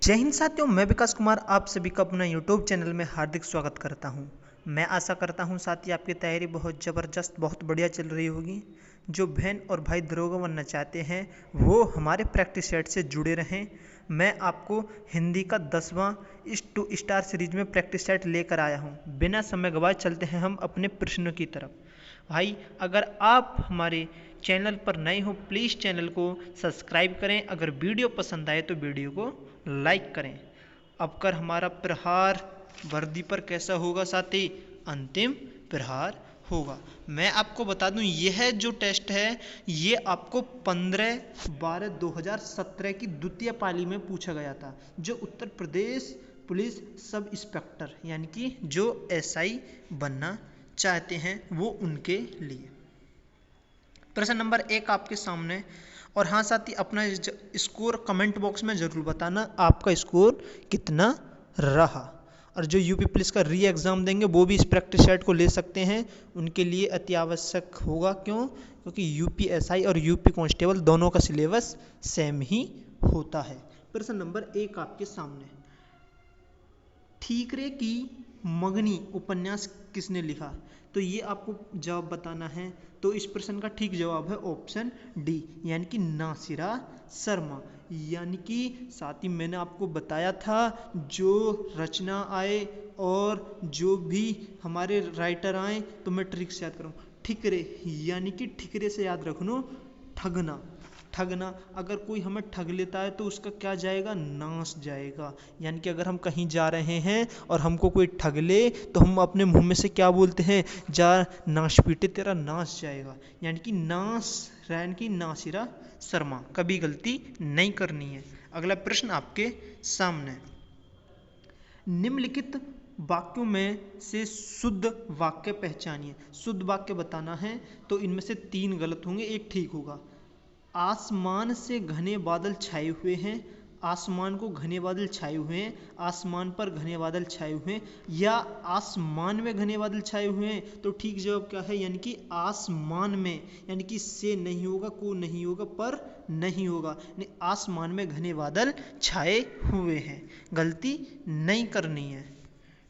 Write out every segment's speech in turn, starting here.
जय हिंद साथियों, मैं विकास कुमार आप सभी का अपना यूट्यूब चैनल में हार्दिक स्वागत करता हूं। मैं आशा करता हूं साथी आपकी तैयारी बहुत ज़बरदस्त बहुत बढ़िया चल रही होगी। जो बहन और भाई दरोगा बनना चाहते हैं वो हमारे प्रैक्टिस सेट से जुड़े रहें। मैं आपको हिंदी का 10वां इस 2 स्टार सीरीज में प्रैक्टिस सेट लेकर आया हूं। बिना समय गवाए चलते हैं हम अपने प्रश्नों की तरफ। भाई अगर आप हमारे चैनल पर नए हो प्लीज़ चैनल को सब्सक्राइब करें। अगर वीडियो पसंद आए तो वीडियो को लाइक करें। अब कर हमारा प्रहार वर्दी पर कैसा होगा साथी? अंतिम प्रहार होगा। मैं आपको बता दूं यह जो टेस्ट है ये आपको 15/12/2017 की द्वितीय पाली में पूछा गया था, जो Uttar Pradesh police sub inspector यानी कि जो एसआई बनना चाहते हैं वो उनके लिए। प्रश्न नंबर 1 आपके सामने। और हाँ साथी, अपना स्कोर कमेंट बॉक्स में ज़रूर बताना आपका स्कोर कितना रहा। और जो यूपी पुलिस का री एग्ज़ाम देंगे वो भी इस प्रैक्टिस सेट को ले सकते हैं, उनके लिए अति आवश्यक होगा। क्यों? क्योंकि यूपी एसआई और यूपी कांस्टेबल दोनों का सिलेबस सेम ही होता है। प्रश्न नंबर 1 आपके सामने। ठीकरे की मगनी उपन्यास किसने लिखा? तो ये आपको जवाब बताना है। तो इस प्रश्न का ठीक जवाब है ऑप्शन डी, यानी कि नासिरा शर्मा। यानी कि साथ ही मैंने आपको बताया था जो रचना आए और जो भी हमारे राइटर आए तो मैं ट्रिक से याद करूँ। ठिकरे यानी कि ठिकरे से याद रखना ठगना। ठगना, अगर कोई हमें ठग लेता है तो उसका क्या जाएगा? नाश जाएगा। यानी कि अगर हम कहीं जा रहे हैं और हमको कोई ठग ले तो हम अपने मुंह में से क्या बोलते हैं? जा नाश पीटे तेरा नाश जाएगा। यानी कि नाश यानी कि नासिरा शर्मा, कभी गलती नहीं करनी है। अगला प्रश्न आपके सामने। निम्नलिखित वाक्यों में से शुद्ध वाक्य पहचानिए। शुद्ध वाक्य बताना है तो इनमें से 3 गलत होंगे, एक ठीक होगा। आसमान से घने बादल छाए हुए हैं, आसमान को घने बादल छाए हुए हैं, आसमान पर घने बादल छाए हुए हैं, या आसमान में घने बादल छाए हुए हैं। तो ठीक जवाब क्या है? यानी कि आसमान में, यानी कि से नहीं होगा, को नहीं होगा, पर नहीं होगा, यानी आसमान में घने बादल छाए हुए हैं। गलती नहीं करनी है।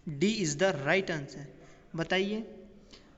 D is the right answer. बताइए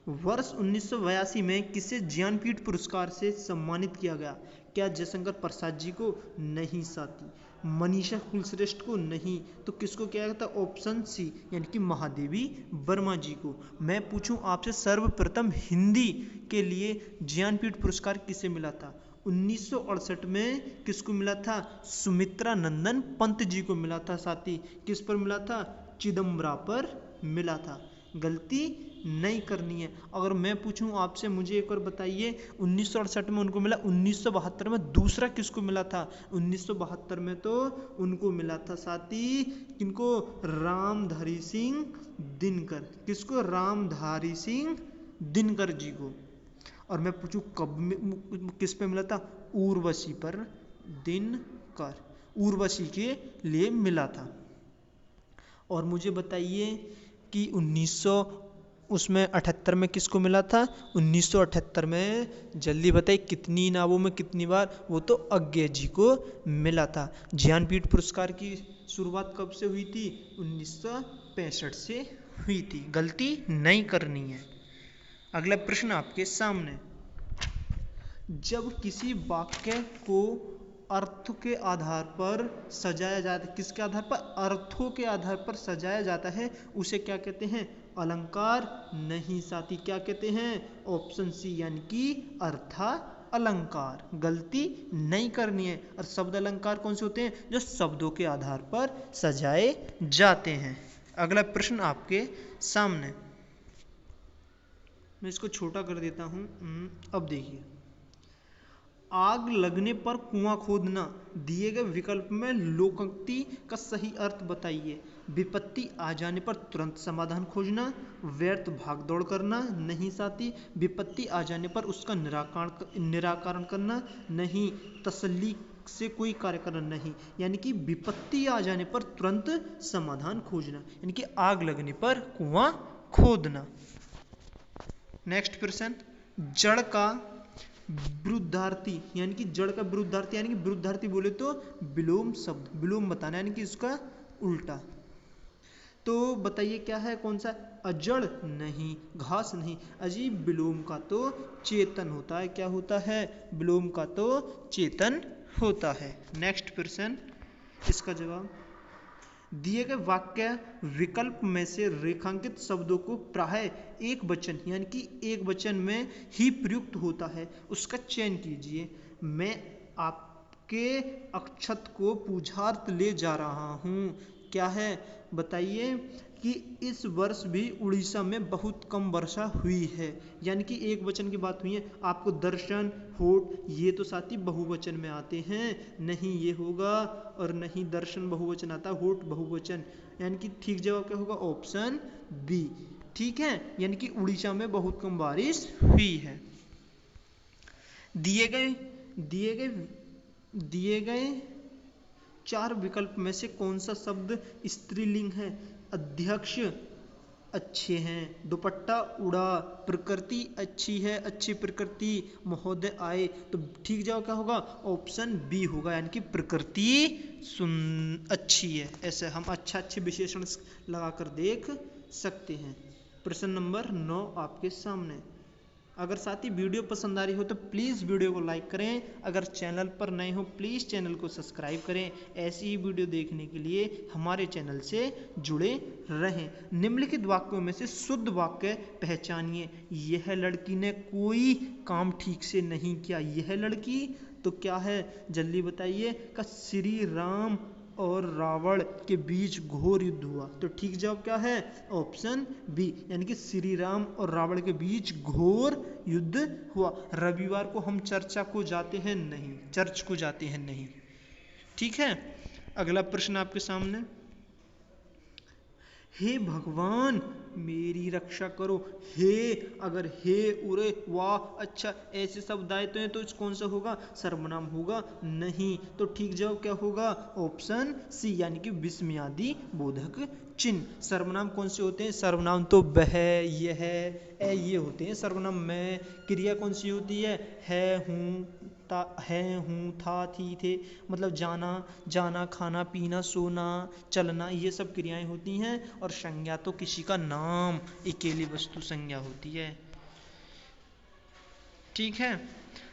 वर्ष 1982 में किसे ज्ञानपीठ पुरस्कार से सम्मानित किया गया? क्या जयशंकर प्रसाद जी को? नहीं साथी। मनीषा कुलश्रेष्ठ को? नहीं। तो किसको किया गया था? ऑप्शन सी, यानी कि महादेवी वर्मा जी को। मैं पूछूं आपसे सर्वप्रथम हिंदी के लिए ज्ञानपीठ पुरस्कार किसे मिला था? 1968 में किसको मिला था? सुमित्रा नंदन पंत जी को मिला था साथी। किस पर मिला था? चिदम्बरा पर मिला था। गलती नहीं करनी है। अगर मैं पूछूं आपसे, मुझे एक और बताइए 1968 में उनको मिला, 1972 में दूसरा किसको मिला था? 1972 में तो उनको मिला था साथी, किनको? रामधारी सिंह दिनकर। किसको? रामधारी सिंह दिनकर जी को। और मैं पूछूं कब किस पे मिला था? उर्वशी पर दिनकर, उर्वशी के लिए मिला था। और मुझे बताइए कि 1978 में किसको मिला था? 1978 में जल्दी बताइए कितनी नावों में कितनी बार? वो तो अज्ञे जी को मिला था। ज्ञानपीठ पुरस्कार की शुरुआत कब से हुई थी? 1965 से हुई थी। गलती नहीं करनी है। अगला प्रश्न आपके सामने। जब किसी वाक्य को अर्थ के आधार पर सजाया जाता है, किसके आधार पर? अर्थों के आधार पर सजाया जाता है, उसे क्या कहते हैं? अलंकार। नहीं साथी, क्या कहते हैं? ऑप्शन सी, यानी कि अर्था अलंकार। गलती नहीं करनी है। और शब्द अलंकार कौन से होते हैं? जो शब्दों के आधार पर सजाए जाते हैं। अगला प्रश्न आपके सामने। मैं इसको छोटा कर देता हूं। अब देखिए, आग लगने पर कुआं खोदना, दिए गए विकल्प में लोकोक्ति का सही अर्थ बताइए। विपत्ति आ जाने पर तुरंत समाधान खोजना, व्यर्थ भागदौड़ करना। नहीं साथी। विपत्ति आ जाने पर उसका निराकरण करना। नहीं। तसल्ली से कोई कार्य करना। नहीं। यानी कि विपत्ति आ जाने पर तुरंत समाधान खोजना, यानी कि आग लगने पर कुआं खोदना। नेक्स्ट प्रश्न। जड़ का विरुद्धार्थी यानी कि जड़ का विरुद्धार्थी, यानी कि विरुद्धार्थी बोले तो विलोम शब्द, विलोम बताना यानी कि इसका उल्टा। तो बताइए क्या है, कौन सा? अजड़ नहीं, घास नहीं। अजीब, विलोम का तो चेतन होता है। क्या होता है? विलोम का तो चेतन होता है। नेक्स्ट प्रश्न, इसका जवाब, दिए गए वाक्य विकल्प में से रेखांकित शब्दों को प्राय एक वचन यानी कि एक वचन में ही प्रयुक्त होता है, उसका चयन कीजिए। मैं आपके अक्षत को पूजार्थ ले जा रहा हूँ। क्या है? बताइए कि इस वर्ष भी उड़ीसा में बहुत कम वर्षा हुई है, यानी कि एक वचन की बात हुई है। आपको दर्शन, होठ, ये तो साथी बहुवचन में आते हैं, नहीं ये होगा, और नहीं दर्शन बहुवचन आता, होठ बहुवचन, यानी कि ठीक जवाब क्या होगा? Option B. ठीक है, यानी कि उड़ीसा में बहुत कम बारिश हुई है। दिए गए 4 विकल्प में से कौन सा शब्द स्त्रीलिंग है? अध्यक्ष अच्छे हैं, दुपट्टा उड़ा, प्रकृति अच्छी है, अच्छी प्रकृति, महोदय आए। तो ठीक जवाब क्या होगा? ऑप्शन बी होगा, यानी कि प्रकृति अच्छी है। ऐसे हम अच्छे विशेषण लगाकर देख सकते हैं। प्रश्न नंबर 9 आपके सामने। अगर साथी वीडियो पसंद आ रही हो तो प्लीज़ वीडियो को लाइक करें, अगर चैनल पर नए हो प्लीज़ चैनल को सब्सक्राइब करें। ऐसी ही वीडियो देखने के लिए हमारे चैनल से जुड़े रहें। निम्नलिखित वाक्यों में से शुद्ध वाक्य पहचानिए। यह लड़की ने कोई काम ठीक से नहीं किया। यह लड़की तो क्या है? जल्दी बताइए। का श्री राम और रावण के बीच घोर युद्ध हुआ। तो ठीक जवाब क्या है? ऑप्शन बी, यानी कि श्री राम और रावण के बीच घोर युद्ध हुआ। रविवार को हम चर्चा को जाते हैं नहीं, चर्च को जाते हैं नहीं। ठीक है, अगला प्रश्न आपके सामने। हे भगवान मेरी रक्षा करो। हे, अगर हे, उरे, वाह, अच्छा ऐसे शब्द आए तो कौन सा होगा? सर्वनाम होगा? नहीं। तो ठीक जवाब क्या होगा? ऑप्शन सी, यानी कि विस्मयादि बोधक चिन्ह। सर्वनाम कौन से होते हैं? सर्वनाम तो वह, यह, ए, ये होते हैं सर्वनाम। में क्रिया कौन सी होती है, हूँ, है, हूँ, था, थी, थे, मतलब जाना, खाना, पीना, सोना, चलना, ये सब क्रियाएं होती हैं। और संज्ञा तो किसी का नाम, अकेली वस्तु संज्ञा होती है। ठीक है,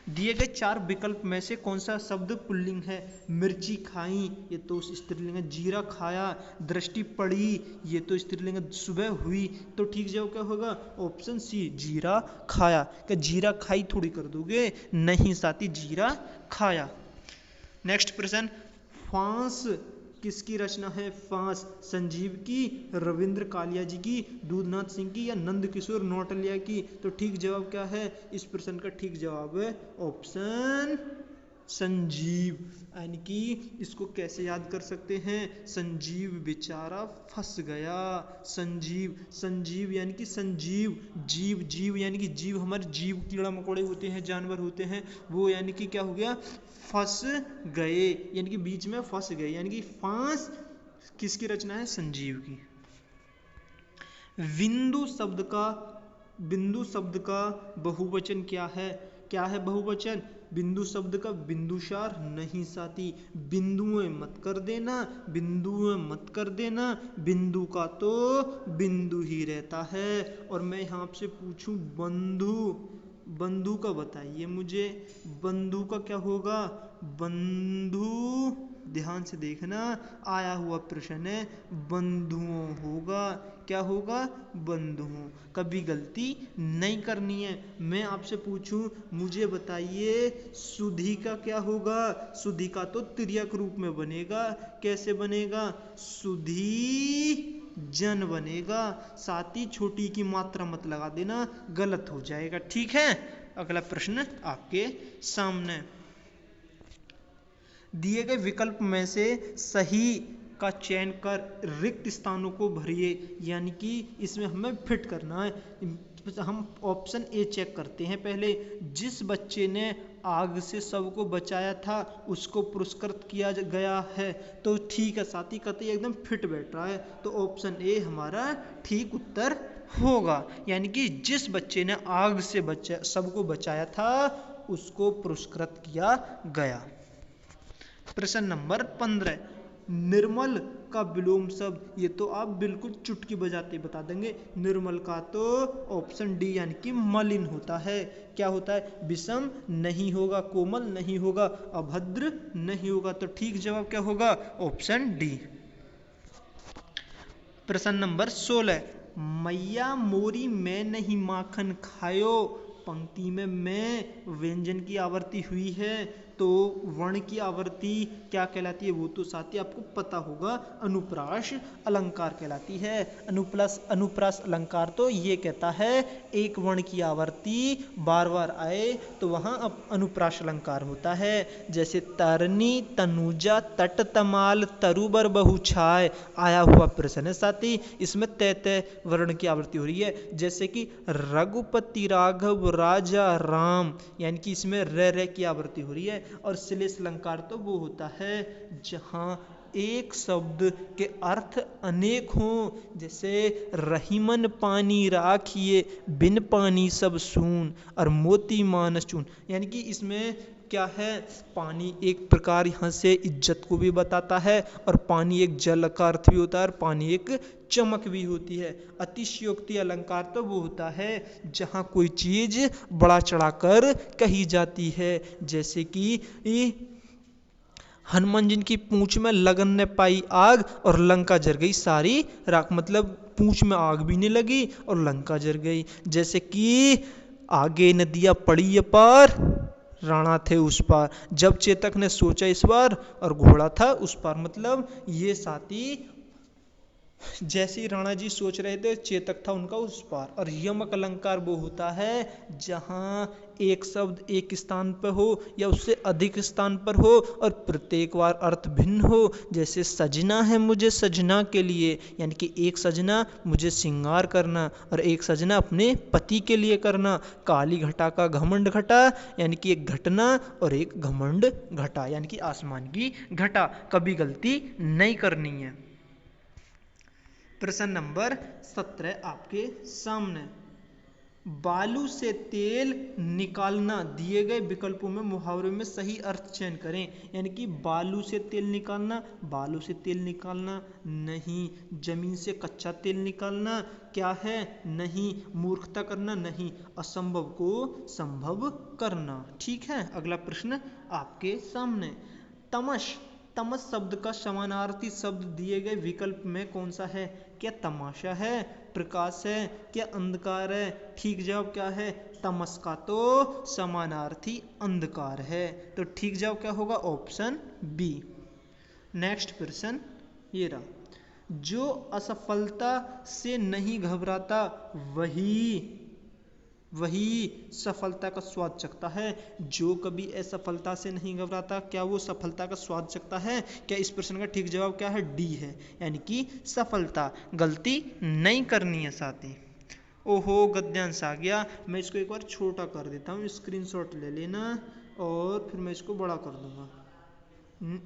दिए गए 4 विकल्प में से कौन सा शब्द पुल्लिंग है? मिर्ची खाई, ये तो स्त्रीलिंग है। जीरा खाया, दृष्टि पड़ी, ये तो स्त्रीलिंग है। सुबह हुई, तो ठीक जवाब क्या होगा? ऑप्शन सी, जीरा खाया। क्या जीरा खाई थोड़ी कर दोगे? नहीं साथी, जीरा खाया। नेक्स्ट प्रश्न, फांस किसकी रचना है? फांस संजीव की, रविंद्र कालिया जी की, दूधनाथ सिंह की, या नंद किशोर नौटलिया की? तो ठीक जवाब क्या है? इस प्रश्न का ठीक जवाब है ऑप्शन संजीव। यानी कि इसको कैसे याद कर सकते हैं? संजीव बेचारा फंस गया। संजीव यानी कि संजीव, जीव यानी कि जीव, हमारे जीव कीड़ा मकोड़े होते हैं, जानवर होते हैं, वो यानी कि क्या हो गया? फंस गए, यानी कि बीच में फंस गए। यानी कि फांस किसकी रचना है? संजीव की। बिंदु शब्द का बहुवचन क्या है? क्या है बहुवचन? बिंदु शब्द का बिंदुसार नहीं साथी। बिंदुएं मत कर देना, बिंदु का तो बिंदु ही रहता है। और मैं यहाँ आपसे पूछूं बंधु का बताइए मुझे, बंधु का क्या होगा? बंधु, ध्यान से देखना, आया हुआ प्रश्न है, बंधुओं होगा। क्या होगा? बंधुओं। कभी गलती नहीं करनी है। मैं आपसे पूछूं, मुझे बताइए सुधी का क्या होगा? सुधी का तो तिर्यक रूप में बनेगा। कैसे बनेगा? सुधी जन बनेगा। साथ ही छोटी की मात्रा मत लगा देना, गलत हो जाएगा। ठीक है, अगला प्रश्न आपके सामने। दिए गए विकल्प में से सही का चयन कर रिक्त स्थानों को भरिए, यानी कि इसमें हमें फिट करना है। हम ऑप्शन ए चेक करते हैं पहले। जिस बच्चे ने आग से सबको बचाया था उसको पुरस्कृत किया गया है। तो ठीक है साथी, कतई एकदम फिट बैठ रहा है। तो ऑप्शन ए हमारा ठीक उत्तर होगा, यानी कि जिस बच्चे ने आग से सबको बचाया था उसको पुरस्कृत किया गया। प्रश्न नंबर 15, निर्मल का विलोम शब्द, ये तो आप बिल्कुल चुटकी बजाते बता देंगे। निर्मल का तो ऑप्शन डी यानी कि मलिन होता है। क्या होता है? विषम नहीं होगा, कोमल नहीं होगा, अभद्र नहीं होगा। तो ठीक जवाब क्या होगा? Option D. प्रश्न नंबर 16, मैया मोरी मैं नहीं माखन खायो। पंक्ति में मैं व्यंजन की आवृत्ति हुई है, तो वर्ण की आवृत्ति क्या कहलाती है? वो तो साथी आपको पता होगा, अनुप्रास अलंकार कहलाती है। अनुप्रास अलंकार तो ये कहता है एक वर्ण की आवृत्ति बार बार आए तो वहाँ अब अनुप्रास अलंकार होता है। जैसे तरनी, तनुजा, तट, तमाल, तरुबर, बहुछाय आया हुआ प्रश्न है साथी। इसमें तय तय वर्ण की आवृत्ति हो रही है। जैसे कि रघुपति, राघव, राजा, राम, यानी कि इसमें र की आवृत्ति हो रही है। और श्लेष अलंकार तो वो होता है जहां एक शब्द के अर्थ अनेक हों। जैसे रहीमन पानी राखिए, बिन पानी सब सून, और मोती मानस चून, यानी कि इसमें क्या है? पानी एक प्रकार यहाँ से इज्जत को भी बताता है, और पानी एक जल का अर्थ भी होता है, और पानी एक चमक भी होती है। अतिशयोक्ति अलंकार तो वो होता है जहाँ कोई चीज बड़ा चढ़ाकर कही जाती है। जैसे कि हनुमान जी की पूंछ में लगन ने पाई आग और लंका जर गई सारी राख, मतलब पूंछ में आग भी नहीं लगी और लंका जर गई। जैसे कि आगे नदियां पड़ी अपार, राणा थे उस पार, जब चेतक ने सोचा इस बार और घोड़ा था उस पार। मतलब ये साथी जैसे ही राणा जी सोच रहे थे, चेतक था उनका उस पार। और यमक अलंकार वो होता है जहां एक शब्द एक स्थान पर हो या उससे अधिक स्थान पर हो और प्रत्येक बार अर्थ भिन्न हो। जैसे सजना है मुझे सजना के लिए, यानी कि एक सजना मुझे श्रृंगार करना और एक सजना अपने पति के लिए करना। काली घटा का घमंड घटा, यानी कि एक घटना, और एक घमंड घटा, यानी कि आसमान की घटा। कभी गलती नहीं करनी है। प्रश्न नंबर 17 आपके सामने, बालू से तेल निकालना, दिए गए विकल्पों में मुहावरे में सही अर्थ चयन करें। यानी कि बालू से तेल निकालना, बालू से तेल निकालना नहीं। जमीन से कच्चा तेल निकालना क्या है? नहीं। मूर्खता करना नहीं। असंभव को संभव करना। ठीक है, अगला प्रश्न आपके सामने, तमस, तमस शब्द का समानार्थी शब्द दिए गए विकल्प में कौन सा है? क्या तमाशा है, प्रकाश है, क्या अंधकार है? ठीक जवाब क्या है? तमस का तो समानार्थी अंधकार है। तो ठीक जवाब क्या होगा? Option B. नेक्स्ट प्रश्न ये रहा, जो असफलता से नहीं घबराता वही सफलता का स्वाद चखता है। जो कभी असफलता से नहीं घबराता, क्या वो सफलता का स्वाद चखता है? क्या इस प्रश्न का ठीक जवाब क्या है? डी है, यानी कि सफलता। गलती नहीं करनी है साथी। ओहो, गद्यांश आ गया। मैं इसको एक बार छोटा कर देता हूँ, स्क्रीनशॉट ले लेना और फिर मैं इसको बड़ा कर दूंगा।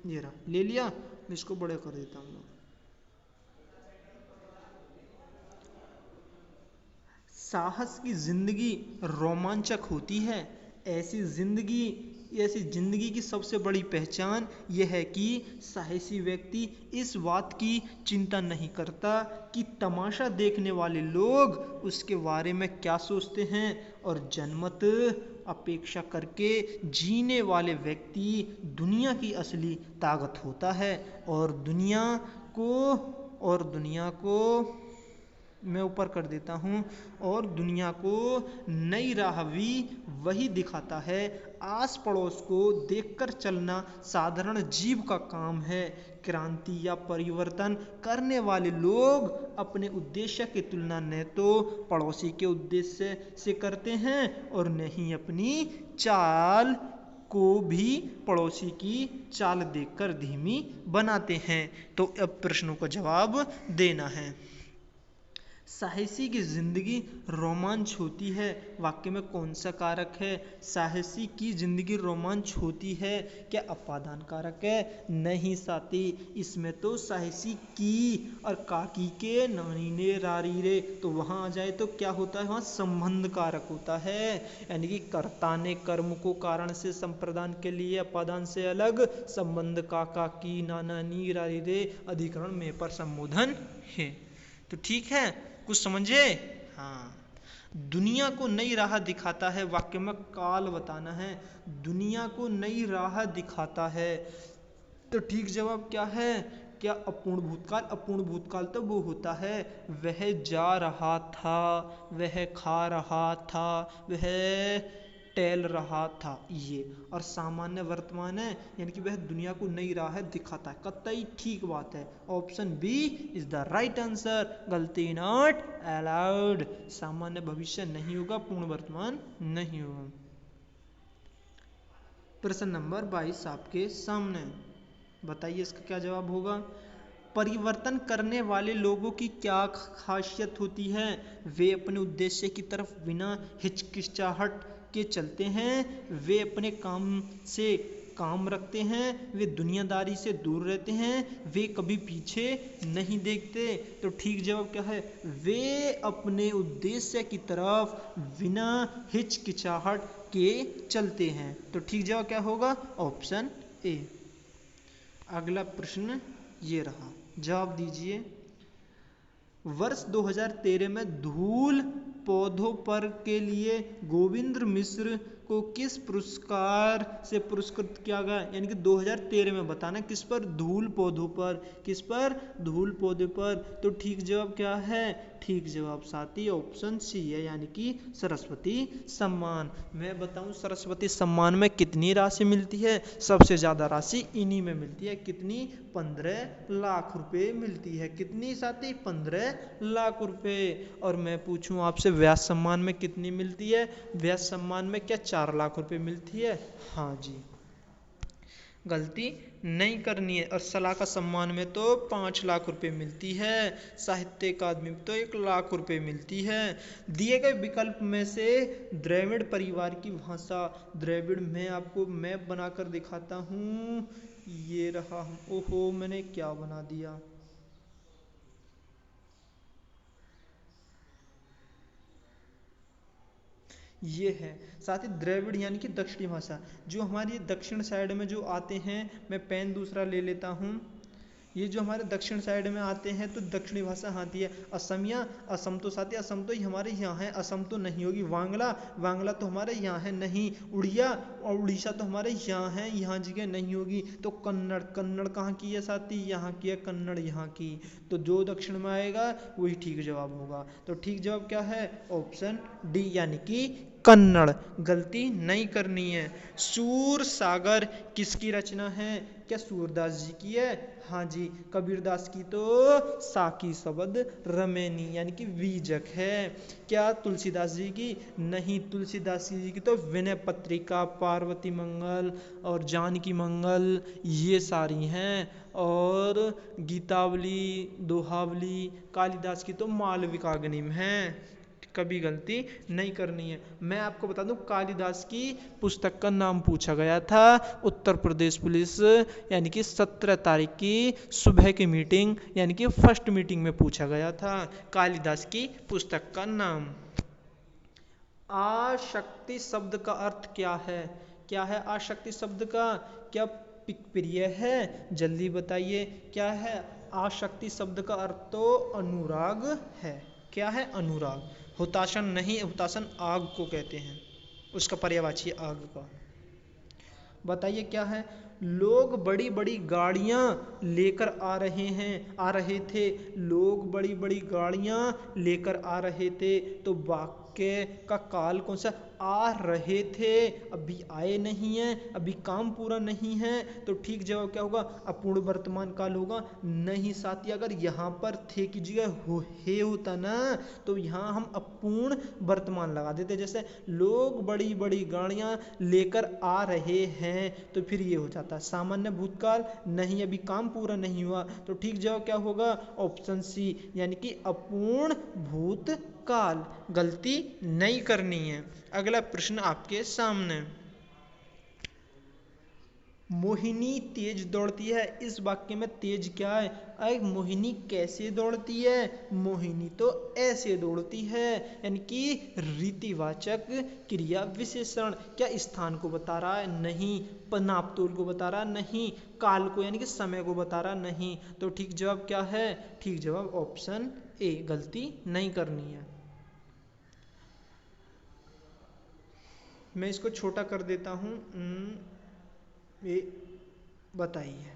ये रहा, ले लिया। मैं इसको बड़ा कर देता हूँ। साहस की जिंदगी रोमांचक होती है। ऐसी जिंदगी की सबसे बड़ी पहचान यह है कि साहसी व्यक्ति इस बात की चिंता नहीं करता कि तमाशा देखने वाले लोग उसके बारे में क्या सोचते हैं, और जनमत अपेक्षा करके जीने वाले व्यक्ति दुनिया की असली ताकत होता है। और दुनिया को मैं ऊपर कर देता हूँ, और दुनिया को नई राह भी वही दिखाता है। आस पड़ोस को देखकर चलना साधारण जीव का काम है। क्रांति या परिवर्तन करने वाले लोग अपने उद्देश्य की तुलना न तो पड़ोसी के उद्देश्य से करते हैं और न ही अपनी चाल को भी पड़ोसी की चाल देखकर धीमी बनाते हैं। तो अब प्रश्नों का जवाब देना है। साहसी की जिंदगी रोमांच होती है, वाक्य में कौन सा कारक है? साहसी की जिंदगी रोमांच होती है, क्या अपादान कारक है? नहीं साथी, इसमें तो साहसी की और काकी के नानी ने रारी रे, तो वहां आ जाए तो क्या होता है? वहां संबंध कारक होता है, यानी कि कर्ता ने कर्म को कारण से संप्रदान के लिए अपादान से अलग संबंध काका की नाना नी रारी रे अधिकरण में पर संबोधन है। तो ठीक है, कुछ समझे? हाँ। दुनिया को नई राह दिखाता है, वाक्य में काल बताना है। दुनिया को नई राह दिखाता है, तो ठीक जवाब क्या है? क्या अपूर्ण भूतकाल? अपूर्ण भूतकाल तो वो होता है वह जा रहा था, वह खा रहा था, वह टहल रहा था, ये। और सामान्य वर्तमान है, यानी कि वह दुनिया को नई राह दिखाता है। कतई ठीक बात है, option B is the right answer. गलती नॉट अलाउड। सामान्य भविष्य नहीं होगा, पूर्ण वर्तमान नहीं होगा। प्रश्न नंबर 22 आपके सामने, बताइए इसका क्या जवाब होगा। परिवर्तन करने वाले लोगों की क्या खासियत होती है? वे अपने उद्देश्य की तरफ बिना हिचकिचाहट के चलते हैं, वे अपने काम से काम रखते हैं, वे दुनियादारी से दूर रहते हैं, वे कभी पीछे नहीं देखते। तो ठीक जवाब क्या है? वे अपने उद्देश्य की तरफ बिना हिचकिचाहट के चलते हैं। तो ठीक जवाब क्या होगा? Option A. अगला प्रश्न ये रहा, जवाब दीजिए। वर्ष 2013 में धूल पौधों पर के लिए गोविंद मिश्र को किस पुरस्कार से पुरस्कृत किया गया? यानी कि 2013 में बताना किस पर? धूल पौधों पर। किस पर? धूल पौधे पर। तो ठीक जवाब क्या है? ठीक जवाब साथी ऑप्शन सी है, यानी कि सरस्वती सम्मान। मैं बताऊं सरस्वती सम्मान में कितनी राशि मिलती है? सबसे ज्यादा राशि इन्हीं में मिलती है। कितनी? 15 लाख रुपए मिलती है। कितनी साथी? 15 लाख रुपए। और मैं पूछूं आपसे व्यास सम्मान में कितनी मिलती है? व्यास सम्मान में क्या 4 लाख रुपए मिलती है? हाँ जी, गलती नहीं करनी है। और सलाका सम्मान में तो 5 लाख रुपए मिलती है। साहित्य अकादमी में तो 1 लाख रुपए मिलती है। दिए गए विकल्प में से द्रविड़ परिवार की भाषा, द्रविड़ में आपको मैप बनाकर दिखाता हूँ, ये रहा। ओहो, मैंने क्या बना दिया। ये है साथ ही द्रविड़ यानी कि दक्षिणी भाषा, जो हमारी दक्षिण साइड में जो आते हैं, मैं पेन दूसरा ले लेता हूँ। ये जो हमारे दक्षिण साइड में आते हैं तो दक्षिणी भाषा आती है। असमिया, असम तो साथी असम तो हमारे यहाँ है, असम तो नहीं होगी। वांगला, वांगला तो हमारे यहाँ है नहीं। उड़िया और उड़ीसा तो हमारे यहाँ है, यहाँ जगह नहीं होगी। तो कन्नड़, कन्नड़ कहाँ की है साथी? यहाँ की है कन्नड़, यहाँ की। तो जो दक्षिण में आएगा वही ठीक जवाब होगा। तो ठीक जवाब क्या है? ऑप्शन डी, यानी कि कन्नड़। गलती नहीं करनी है। सूर सागर किसकी रचना है? क्या सूरदास जी की है? हाँ जी। कबीरदास की तो साकी शब्द रमेनी यानी कि बीजक है। क्या तुलसीदास जी की? नहीं, तुलसीदास जी की तो विनय पत्रिका, पार्वती मंगल और जानकी मंगल, ये सारी हैं। और गीतावली, दोहावली, कालिदास की तो मालविकाग्निम है। कभी गलती नहीं करनी है। मैं आपको बता दूं, कालिदास की पुस्तक का नाम पूछा गया था उत्तर प्रदेश पुलिस, यानी कि 17 तारीख की सुबह की मीटिंग, यानी कि फर्स्ट मीटिंग में पूछा गया था कालिदास की पुस्तक का नाम। आशक्ति शब्द का अर्थ क्या है? क्या है आशक्ति शब्द का? क्या प्रिय है? जल्दी बताइए क्या है आशक्ति शब्द का अर्थ? तो अनुराग है। क्या है? अनुराग। हुताशन नहीं, हुताशन आग को कहते हैं, उसका पर्यायवाची आग का। बताइए क्या है? लोग बड़ी बड़ी गाड़ियां लेकर आ रहे हैं, आ रहे थे। लोग बड़ी बड़ी गाड़ियां लेकर आ रहे थे। तो वाक्य का काल कौन सा? आ रहे थे, अभी आए नहीं हैं, अभी काम पूरा नहीं है। तो ठीक जवाब क्या होगा? अपूर्ण वर्तमान काल होगा। नहीं साथी, अगर यहाँ पर थे की जगह हे होता ना तो यहाँ हम अपूर्ण वर्तमान लगा देते। जैसे लोग बड़ी बड़ी गाड़ियाँ लेकर आ रहे हैं, तो फिर ये हो जाता सामान्य भूतकाल। नहीं, अभी काम पूरा नहीं हुआ। तो ठीक जवाब क्या होगा? ऑप्शन सी, यानी कि अपूर्ण भूतकाल। गलती नहीं करनी है। अगला प्रश्न आपके सामने। मोहिनी तेज दौड़ती है, इस वाक्य में तेज क्या है? अरे मोहिनी कैसे दौड़ती है? मोहिनी तो ऐसे दौड़ती है, यानी कि रीतिवाचक क्रिया विशेषण। क्या स्थान को बता रहा है? नहीं। नापतोल को बता रहा? नहीं। काल को यानी कि समय को बता रहा? नहीं। तो ठीक जवाब क्या है? ठीक जवाब ऑप्शन ए, गलती नहीं करनी है। मैं इसको छोटा कर देता हूँ। ये बताइए।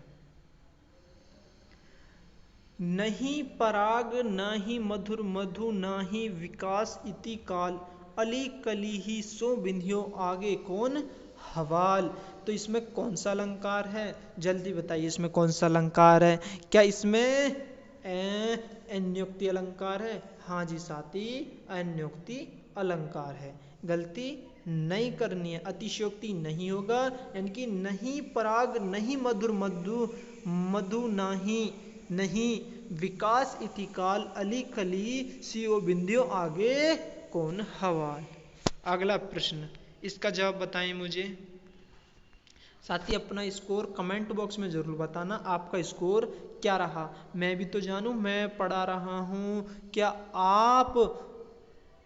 नहीं पराग नाही मधुर मधु नाही विकास इति काल, अली कली ही सो बिंधियो आगे कौन हवाल। तो इसमें कौन सा अलंकार है? जल्दी बताइए, इसमें कौन सा अलंकार है? क्या इसमें अन्योक्ति अलंकार है? हाँ जी साथी, अन्योक्ति अलंकार है। गलती नहीं करनी है, अतिशयोक्ति नहीं होगा। यानी कि नहीं पराग नहीं मधुर मधु मधु नहीं विकास इति काल, अली कली सियो बिंदियो आगे कौन हवाल। अगला प्रश्न, इसका जवाब बताएं मुझे। साथी अपना स्कोर कमेंट बॉक्स में जरूर बताना, आपका स्कोर क्या रहा। मैं भी तो जानूं, मैं पढ़ा रहा हूं, क्या आप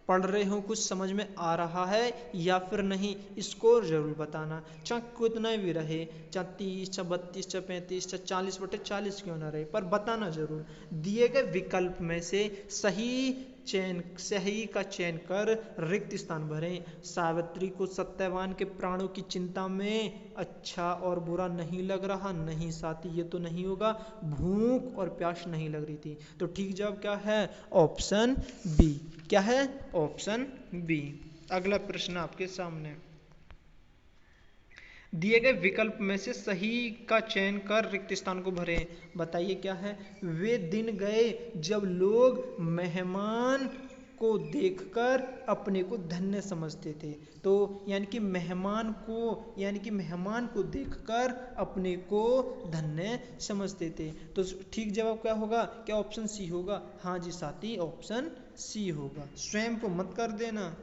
पढ़ रहे हो, कुछ समझ में आ रहा है या फिर नहीं, स्कोर जरूर बताना। चाहे कितना भी रहे, चाहे 30, चाहे 32, चाहे 35, चाहे 40/40 क्यों ना रहे, पर बताना जरूर। दिए गए विकल्प में से सही का चयन कर रिक्त स्थान भरें। सावित्री को सत्यवान के प्राणों की चिंता में अच्छा और बुरा नहीं लग रहा। नहीं साथी, ये तो नहीं होगा। भूख और प्यास नहीं लग रही थी। तो ठीक जवाब क्या है? Option B. क्या है? Option B. अगला प्रश्न आपके सामने। दिए गए विकल्प में से सही का चयन कर रिक्त स्थान को भरें। बताइए क्या है? वे दिन गए जब लोग मेहमान को देखकर अपने को धन्य समझते थे। तो यानी कि मेहमान को देखकर अपने को धन्य समझते थे। तो ठीक जवाब क्या होगा? क्या ऑप्शन सी होगा? हाँ जी साथी, ऑप्शन सी होगा। स्वयं को मत कर देना।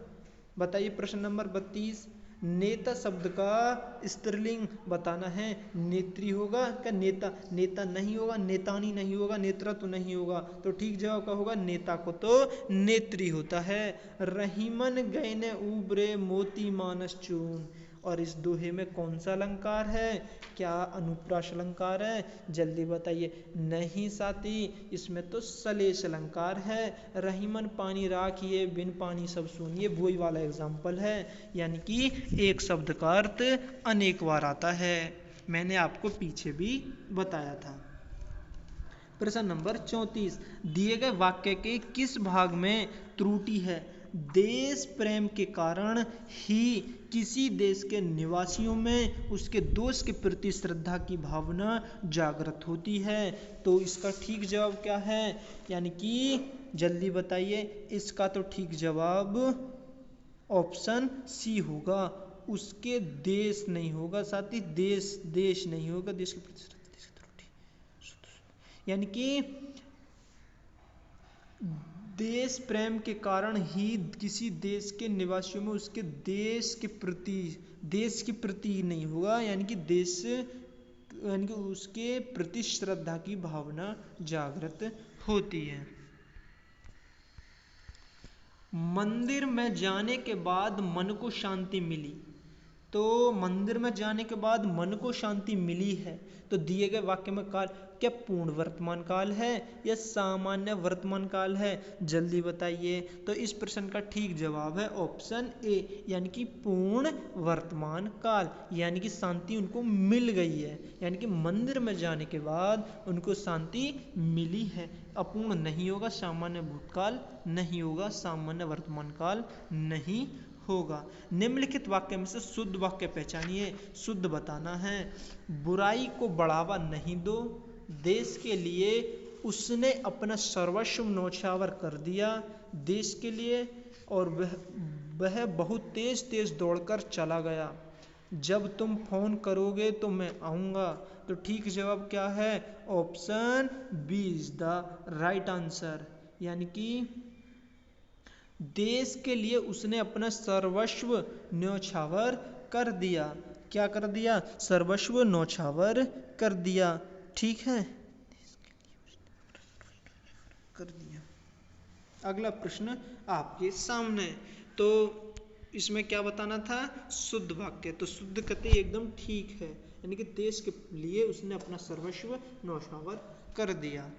बताइए प्रश्न नंबर 32। नेता शब्द का स्त्रीलिंग बताना है। नेत्री होगा क्या? नेता? नेता नहीं होगा, नेतानी नहीं होगा, नेत्रा तो नहीं होगा। तो ठीक जवाब क्या होगा? नेता को तो नेत्री होता है। रहीमन गए ने उबरे मोती मानस चून, और इस दोहे में कौन सा अलंकार है? क्या अनुप्रास अलंकार है? जल्दी बताइए। नहीं साथी, इसमें तो सलेश अलंकार है। रहीमन पानी राखिए बिन पानी सब सुनिए, वही वाला एग्जाम्पल है। यानी कि एक शब्द का अर्थ अनेक बार आता है। मैंने आपको पीछे भी बताया था। प्रश्न नंबर 34। दिए गए वाक्य के किस भाग में त्रुटि है? देश प्रेम के कारण ही किसी देश के निवासियों में उसके दोस्त के प्रति श्रद्धा की भावना जागृत होती है। तो इसका ठीक जवाब क्या है? यानी कि जल्दी बताइए। इसका तो ठीक जवाब ऑप्शन सी होगा। उसके देश नहीं होगा साथी, देश नहीं होगा। देश के प्रति यानी कि देश प्रेम के कारण ही किसी देश के निवासियों में उसके देश के प्रति नहीं होगा, यानी कि उसके प्रति श्रद्धा की भावना जागृत होती है। मंदिर में जाने के बाद मन को शांति मिली। तो मंदिर में जाने के बाद मन को शांति मिली है, तो दिए गए वाक्य में काल क्या पूर्ण वर्तमान काल है या सामान्य वर्तमान काल है, जल्दी बताइए। तो इस प्रश्न का ठीक जवाब है ऑप्शन ए, यानी कि पूर्ण वर्तमान काल, यानी कि शांति उनको मिल गई है, यानी कि मंदिर में जाने के बाद उनको शांति मिली है। अपूर्ण नहीं होगा, सामान्य भूतकाल नहीं होगा, सामान्य वर्तमान काल नहीं होगा। निम्नलिखित वाक्य में से शुद्ध वाक्य पहचानिए, शुद्ध बताना है। बुराई को बढ़ावा नहीं दो, देश के लिए उसने अपना सर्वस्व न्यौछावर कर दिया, देश के लिए, और वह बहुत तेज तेज दौड़कर चला गया, जब तुम फोन करोगे तो मैं आऊँगा। तो ठीक जवाब क्या है, option B is the right answer, यानी कि देश के लिए उसने अपना सर्वस्व न्यौछावर कर दिया। क्या कर दिया, सर्वस्व न्यौछावर कर दिया, ठीक है, कर दिया। अगला प्रश्न आपके सामने, तो इसमें क्या बताना था, शुद्ध वाक्य, तो शुद्ध कहते एकदम ठीक है, यानी कि देश के लिए उसने अपना सर्वस्व न्यौछावर कर दिया।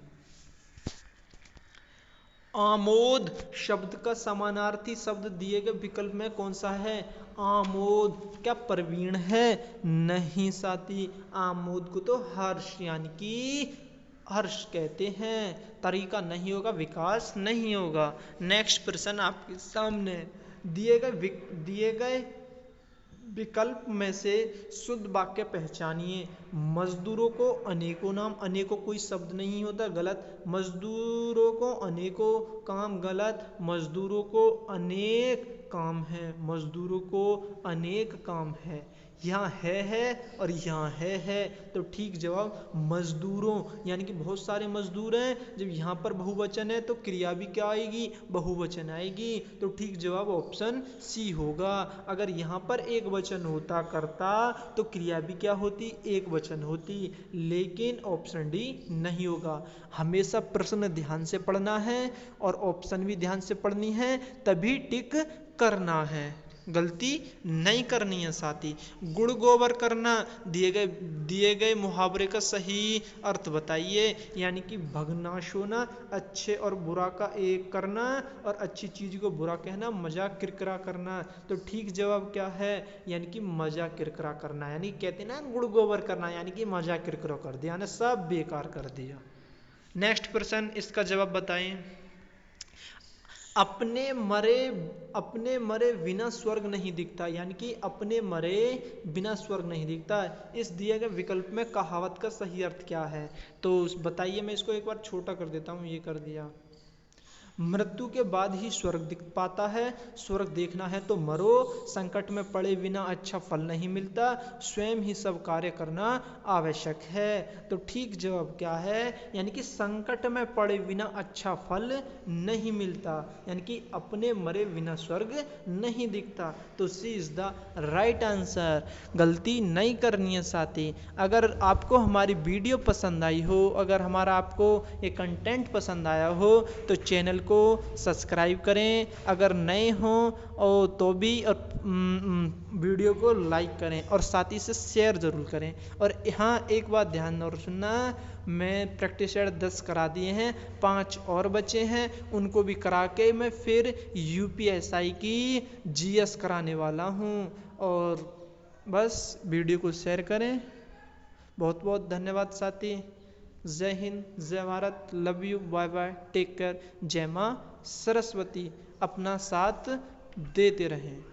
आमोद शब्द का समानार्थी शब्द दिए गए विकल्प में कौन सा है। आमोद क्या प्रवीण है, नहीं साथी, आमोद को तो हर्ष यानी कि हर्ष कहते हैं, तरीका नहीं होगा, विकास नहीं होगा। नेक्स्ट प्रश्न आपके सामने, दिए गए विकल्प में से शुद्ध वाक्य पहचानिए। मजदूरों को अनेकों नाम, अनेकों कोई शब्द नहीं होता, गलत। मजदूरों को अनेकों काम, गलत। मजदूरों को अनेक काम है, मजदूरों को अनेक काम है, यहाँ है और यहाँ है, तो ठीक जवाब मजदूरों, यानी कि बहुत सारे मजदूर हैं। जब यहाँ पर बहुवचन है तो क्रिया भी क्या आएगी, बहुवचन आएगी, तो ठीक जवाब ऑप्शन सी होगा। अगर यहाँ पर एक वचन होता करता तो क्रिया भी क्या होती, एक वचन होती, लेकिन ऑप्शन डी नहीं होगा। हमेशा प्रश्न ध्यान से पढ़ना है और ऑप्शन भी ध्यान से पढ़नी है, तभी टिक करना है, गलती नहीं करनी है साथी। गुड़ गोबर करना, दिए गए मुहावरे का सही अर्थ बताइए, यानी कि भगनाश होना, अच्छे और बुरा का एक करना, और अच्छी चीज को बुरा कहना, मजाक किरकिरा करना, तो ठीक जवाब क्या है, यानी कि मजाक किरकिरा करना, यानी कहते ना गुड़ गोबर करना, यानी कि मजाक किरकिरा कर दिया ना, सब बेकार कर दिया। नेक्स्ट प्रश्न, इसका जवाब बताएं। अपने मरे बिना स्वर्ग नहीं दिखता, यानी कि अपने मरे बिना स्वर्ग नहीं दिखता, इस दिए गए विकल्प में कहावत का सही अर्थ क्या है, तो बताइए। मैं इसको एक बार छोटा कर देता हूँ, ये कर दिया। मृत्यु के बाद ही स्वर्ग दिख पाता है, स्वर्ग देखना है तो मरो, संकट में पड़े बिना अच्छा फल नहीं मिलता, स्वयं ही सब कार्य करना आवश्यक है, तो ठीक जवाब क्या है, यानी कि संकट में पड़े बिना अच्छा फल नहीं मिलता, यानी कि अपने मरे बिना स्वर्ग नहीं दिखता, तो सी इज द राइट आंसर, गलती नहीं करनी है साथी। अगर आपको हमारी वीडियो पसंद आई हो, अगर हमारा आपको ये कंटेंट पसंद आया हो, तो चैनल को सब्सक्राइब करें, अगर नए हों तो भी, और वीडियो को लाइक करें और साथ ही से शेयर ज़रूर करें। और हाँ, एक बात ध्यान और सुनना, मैं प्रैक्टिस सेट 10 करा दिए हैं, 5 और बचे हैं, उनको भी करा के मैं फिर UPSI की GS कराने वाला हूँ। और बस वीडियो को शेयर करें। बहुत बहुत धन्यवाद साथी। जय हिंद, जय Bharat, love you, bye bye, take care, जय माँ सरस्वती। अपना साथ देते रहें।